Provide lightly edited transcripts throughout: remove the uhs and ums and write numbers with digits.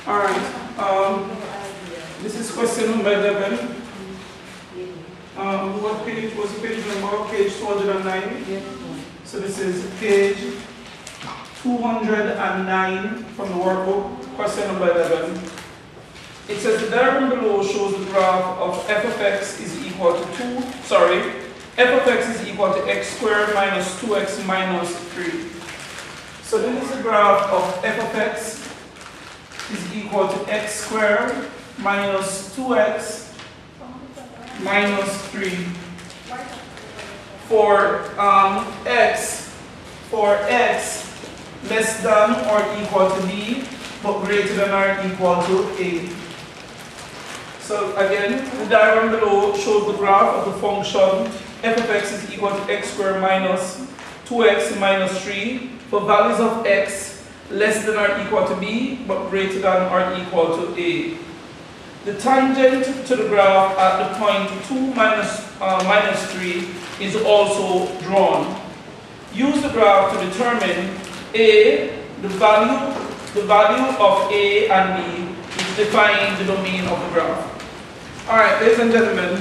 Alright, this is question number 11. What page was page number? Page 209. So this is page 209 from the workbook, question number 11. It says the diagram below shows the graph of f of x is equal to f of x is equal to x squared minus 2x minus 3. So this is the graph of f of x is equal to x squared minus 2x minus 3 for x less than or equal to b but greater than or equal to a. So again, the diagram below shows the graph of the function f of x is equal to x squared minus 2x minus 3 for values of x less than or equal to b, but greater than or equal to a. The tangent to the graph at the point 2 minus 3 is also drawn. Use the graph to determine a, the value of a and b, which define the domain of the graph. Alright, ladies and gentlemen,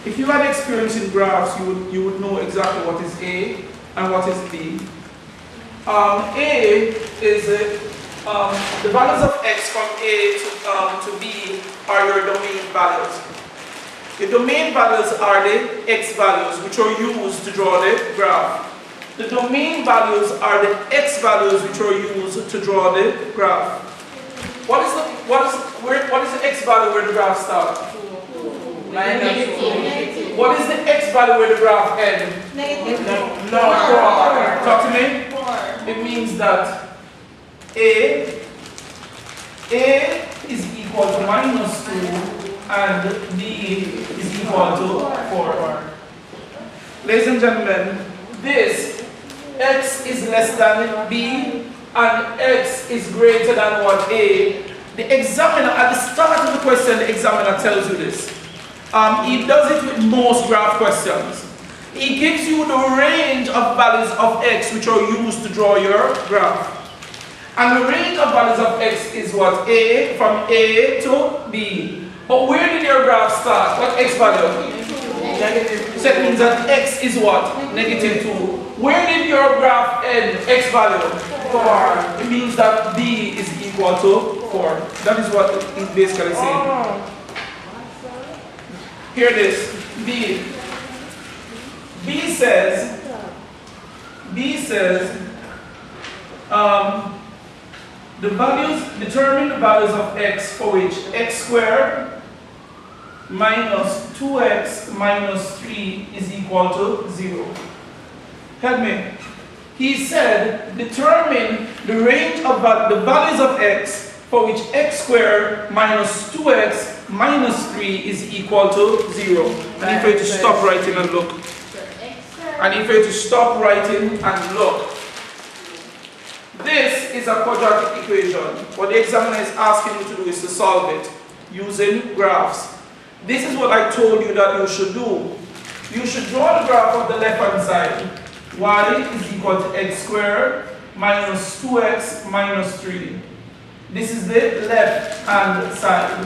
if you had experience in graphs, you would know exactly what is a and what is b. A is the values of x from a to b are your domain values. The domain values are the x values, which are used to draw the graph. The domain values are the x values, which are used to draw the graph. What is the x value where the graph starts? Negative. What is the x value where the graph ends? Negative. No. Talk to me. It means that a is equal to minus 2 and b is equal to 4. Ladies and gentlemen, this x is less than b and x is greater than what a. The examiner, at the start of the question, the examiner tells you this. He does it with most graph questions. He gives you the range of values of x which are used to draw your graph. And the range of values of x is what? A, from A to B. But where did your graph start? What x value? Negative. So that means that x is what? Negative 2. Where did your graph end? X value? 4. It means that B is equal to 4. That is what it's basically saying. Hear this. B says determine the values of x for which x squared minus 2x minus 3 is equal to 0. Help me. He said determine the range of the values of x for which x squared minus 2x minus 3 is equal to 0. I need for you to stop writing and look. I need for you to stop writing and look. This is a quadratic equation. What the examiner is asking you to do is to solve it using graphs. This is what I told you that you should do. You should draw the graph of the left-hand side. Y is equal to x squared minus 2x minus 3. This is the left-hand side.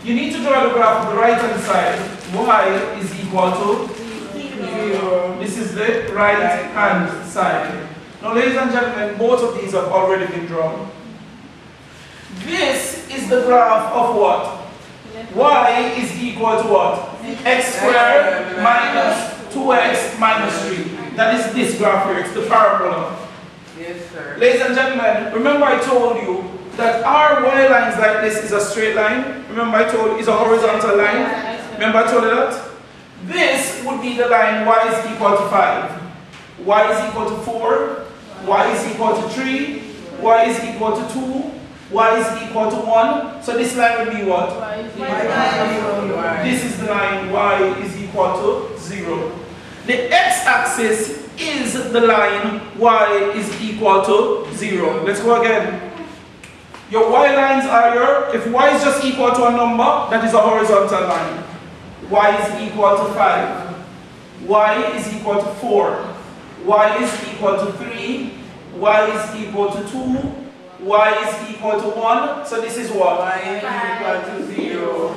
You need to draw the graph of the right-hand side. Y is equal to 0. This is the right-hand side. Now, ladies and gentlemen, both of these have already been drawn. This is the graph of what? Y is equal to what? X squared minus 2x minus 3. That is this graph here. It's the parabola. Yes, sir. Ladies and gentlemen, remember I told you that our y lines like this is a straight line. Remember I told you it's a horizontal line. Remember I told you that? This would be the line y is equal to 5. Y is equal to 4. Y is equal to 3. Y is equal to 2. Y is equal to 1. So this line will be what? This is the line y is equal to 0. The x-axis is the line y is equal to 0. Let's go again. Your y lines are if y is just equal to a number, that is a horizontal line. Y is equal to 5. Y is equal to 4. Y is equal to 3. Y is equal to 2. y is equal to 1. So this is what? Y is equal to 0.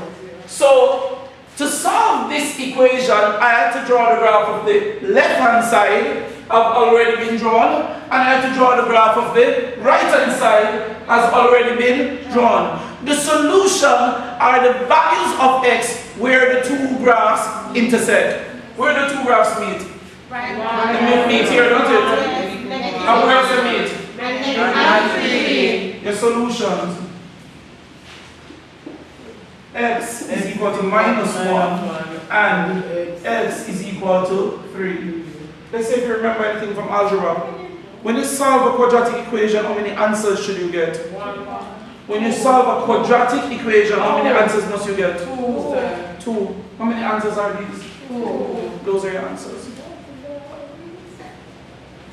So to solve this equation, I had to draw the graph of the left-hand side, have already been drawn, and I had to draw the graph of the right-hand side, has already been drawn. The solution are the values of x where the two graphs intersect. Where the two graphs meet? Right. They meet here, don't it? And where does it meet? -3. The solutions. X is equal to -1 and x is equal to 3. Let's say if you remember anything from algebra. When you solve a quadratic equation, how many answers should you get? 1. When you solve a quadratic equation, how many answers must you get? 2, sir. 2. How many answers are these? 2. Those are your answers.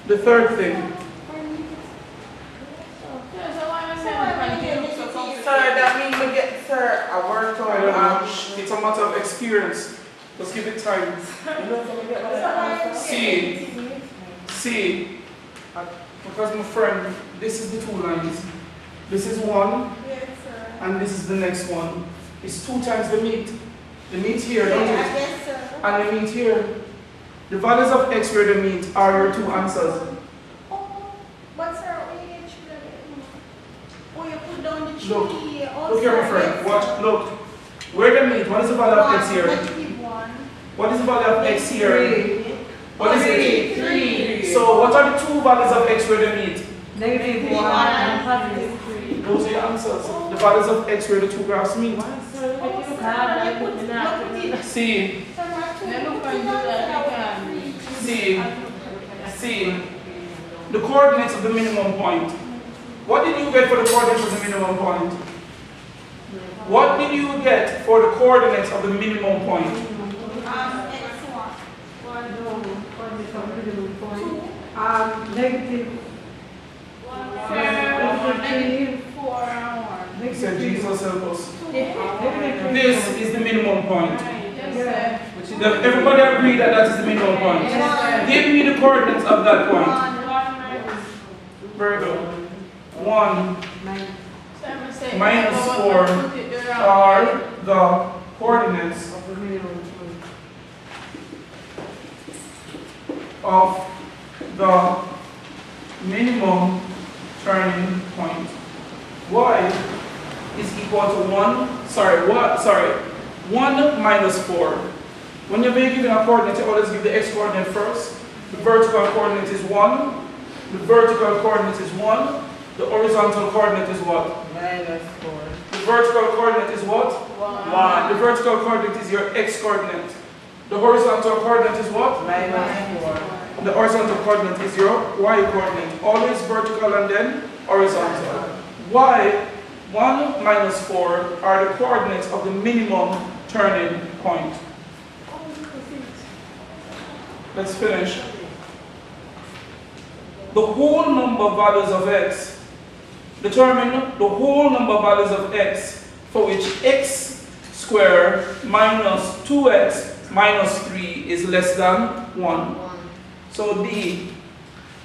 The third thing. Sir, that means we get, sir, a work I don't know. It's a matter of experience. Let's give it time. See, because my friend, this is the two lines. This is one, and this is the next one. It's 2 times the meet. The meet here, don't it? And the meet here. The values of x where they meet are your 2 answers. Look here, my friend. Watch, look. Where they meet, what is the value of x here? What is the value of x here? 3. What is it? 3. So what are the 2 values of x where they meet? -1 and +3. Those are your answers. The values of x where the 2 graphs meet. See, the coordinates of the minimum point. What did you get for the coordinates of the minimum point? What did you get for the coordinates of the minimum point? He said, Jesus help us. This is the minimum point. Everybody agree that that is the minimum point? Give me the coordinates of that point. Very good. 1 -4 are the coordinates of the minimum turning point. Y is equal to 1 -4. When you're given a coordinate, you always give the x coordinate first. The vertical coordinate is 1. The vertical coordinate is 1. The horizontal coordinate is what? -4. The vertical coordinate is what? 1. The vertical coordinate is your x coordinate. The horizontal coordinate is what? -4. The horizontal coordinate is your y coordinate. Always vertical and then horizontal. Y, 1 -4 are the coordinates of the minimum turning point. Let's finish. The whole number values of x. Determine the whole number values of x for which x squared minus 2x minus 3 is less than 1. So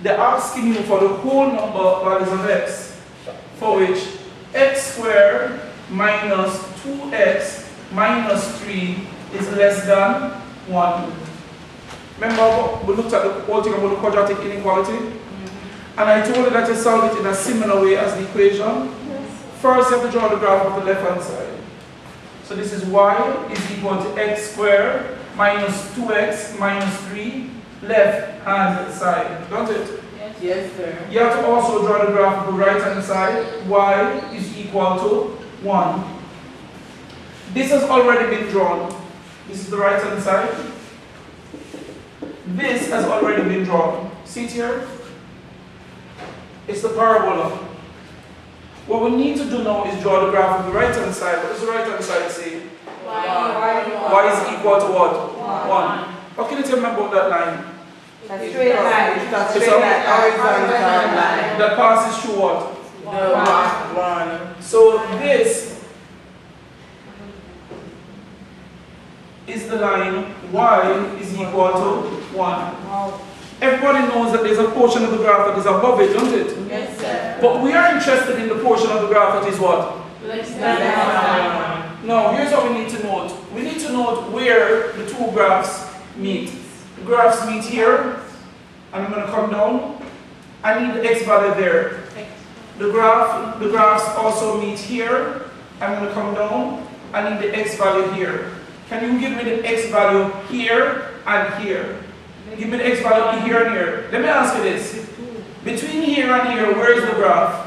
they're asking you for the whole number values of x for which x squared minus 2x minus 3 is less than 1. Remember we looked at the whole thing about the quadratic inequality? And I told you that you solve it in a similar way as the equation. First, you have to draw the graph of the left-hand side. So this is y is equal to x squared minus 2x minus 3 left-hand side, don't it? Yes, sir. You have to also draw the graph of the right-hand side. Y is equal to 1. This has already been drawn. This is the right-hand side. This has already been drawn. See it here? It's the parabola. What we need to do now is draw the graph of the right-hand side. What does the right-hand side say? Y is equal to what? 1. What can you tell me about that line? A straight line. It's a straight line, horizontal line. That passes through what? The 1. So this is the line y is equal to 1. everybody knows that there's a portion of the graph that is above it, don't it? Yes, sir. But we are interested in the portion of the graph that is what? Less than 1. Now, here's what we need to note. We need to note where the two graphs meet. The graphs meet here, and I'm going to come down. I need the x value there. The graphs also meet here. I'm going to come down. I need the x value here. Can you give me the x value here and here? Give me the x value here and here. Let me ask you this. Between here and here, where is the graph?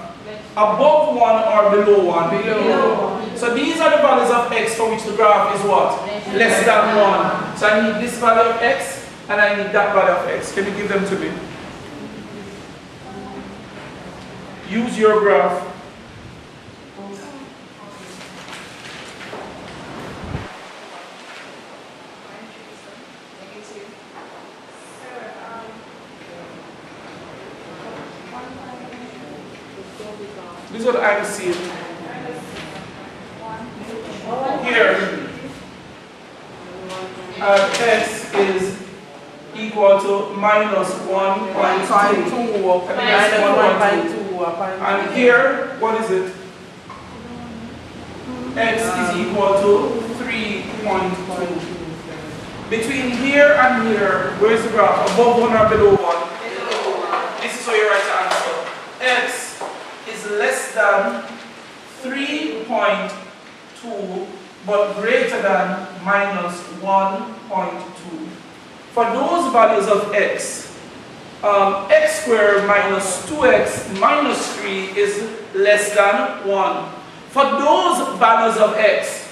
Above 1 or below 1? Below. So these are the values of x for which the graph is what? Less than 1. So I need this value of x and I need that value of x. Can you give them to me? Use your graph. This is what I see. Here, x is equal to minus 1.2. And here, what is it? X is equal to 3.2. Between here and here, where is the graph? Above 1 or below 1? This is how you write the answer. X is less than 3.2 but greater than minus 1.2. For those values of x, x squared minus 2x minus 3 is less than 1. For those values of x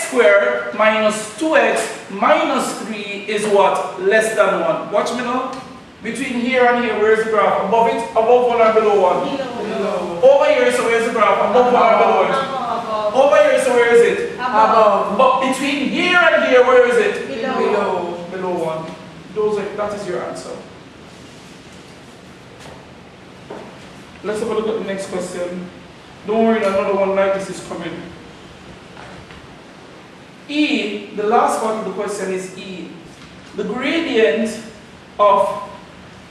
squared minus 2x minus 3 is what? Less than 1. Watch me now. Between here and here, where is the graph? Above it? Above 1 or below 1? Below. Over here, so where is the graph? Above 1 or below it? Above. Over here, so where is it? Above. But between here and here, where is it? Below. Below 1. That is your answer. Let's have a look at the next question. Don't worry, another one like this is coming. E, the last part of the question is E. The gradient of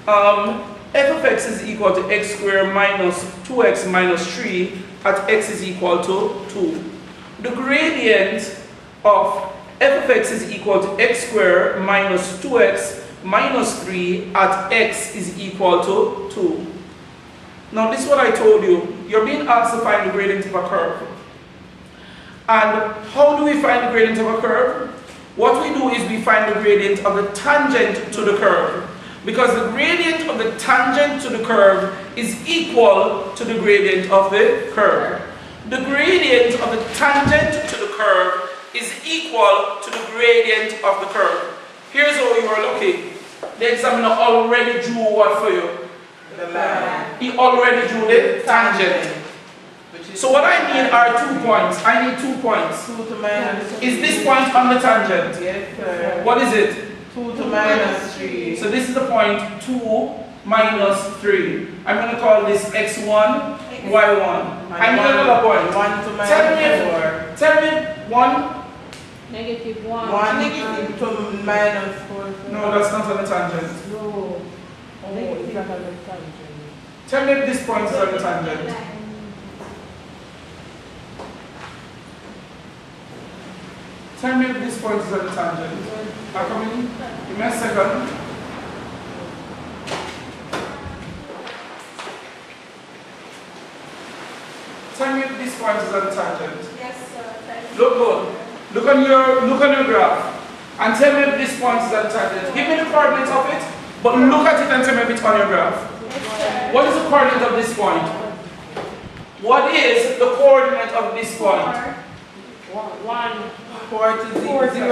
f of x is equal to x squared minus 2x minus 3 at x is equal to 2. The gradient of f of x is equal to x squared minus 2x minus 3 at x is equal to 2. Now this is what I told you. You're being asked to find the gradient of a curve. And how do we find the gradient of a curve? What we do is we find the gradient of the tangent to the curve. Because the gradient of the tangent to the curve is equal to the gradient of the curve. The gradient of the tangent to the curve is equal to the gradient of the curve. Here's how you are lucky. The examiner already drew what for you? The line. He already drew the tangent. So what I need are 2 points. I need 2 points. 2 to minus 3. Is this point on the tangent? Yes, sir. What is it? 2 to minus 3. So this is the point 2 minus 3. I'm going to call this x1, y1. I need another point. 1 to minus 4. Tell me 1. Negative 1. 1 negative to minus 4. No, that's not on the tangent. No. Oh, it's not on the tangent. Tell me if this point is on the tangent. Tell me if this point is on the tangent. I'm coming. Give me a second. Tell me if this point is on the tangent. Yes, sir. Look good. Look on your graph. And tell me if this point is on the tangent. Give me the coordinates of it, but look at it and tell me if it's on your graph. Yes, What is the coordinate of this point? What is the coordinate of this point? 1. 4 to 0. Brittany.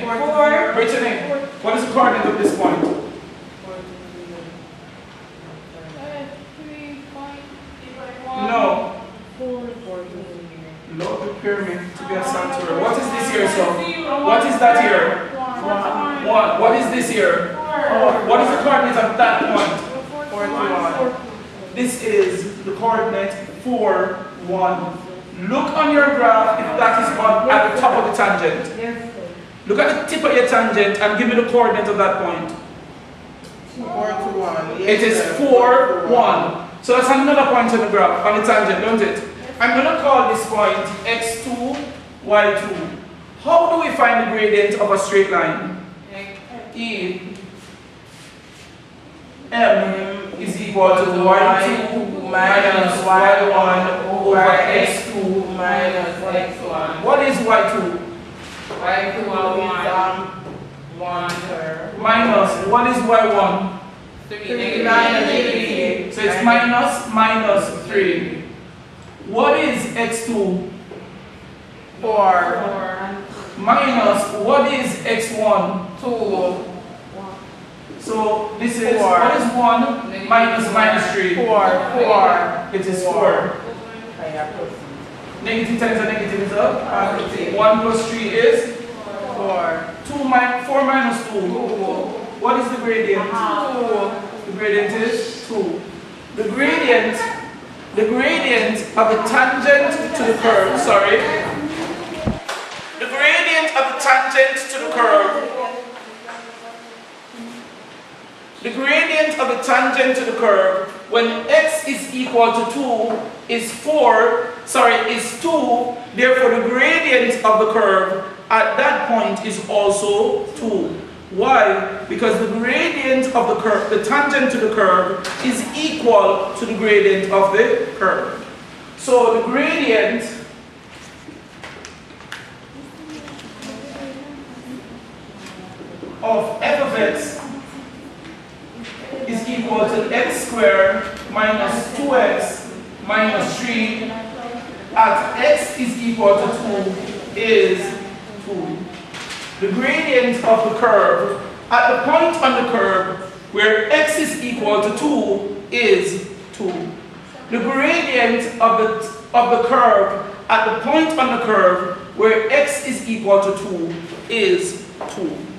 4. Brittany. What is the coordinate of this point? 3.1. No. 4. Lord prepare me to be a sanctuary. What is this here, so? What is that here? 1. What is this here? 4. What is the coordinate of that point? 4 to 1. This is the coordinate 4, 1. Look on your graph if that is on at the top of the tangent. Yes, sir. Look at the tip of your tangent and give me the coordinate of that point. 4 to 1. Yes, It is sir. 4, 1. So that's another point on the graph, on the tangent, don't it? I'm going to call this point x2, y2. How do we find the gradient of a straight line? E m is equal to y2 minus y1 over x2 minus x1. What is y2? Y2 is 1, sir. Minus, what is y1? 3 minus 3. So it's minus 3. What is x2? 4. Minus, what is x1? 2. So this is, 4. what is 1 minus 3? 4. It is 4. Negative times a negative is up. Positive. 1 plus 3 is 4. 4 minus 2. What is the gradient? 2. The gradient is 2. The gradient of the tangent to the curve, sorry. The gradient of the tangent to the curve. The gradient of the tangent to the curve when x is equal to 2 is 2. Therefore, the gradient of the curve at that point is also 2. Why? Because the gradient of the curve, the tangent to the curve, is equal to the gradient of the curve. So the gradient of f of x is equal to x squared minus 2x minus 3 at x is equal to 2 is 2. The gradient of the curve at the point on the curve where x is equal to 2 is 2. The gradient of the curve at the point on the curve where x is equal to 2 is 2.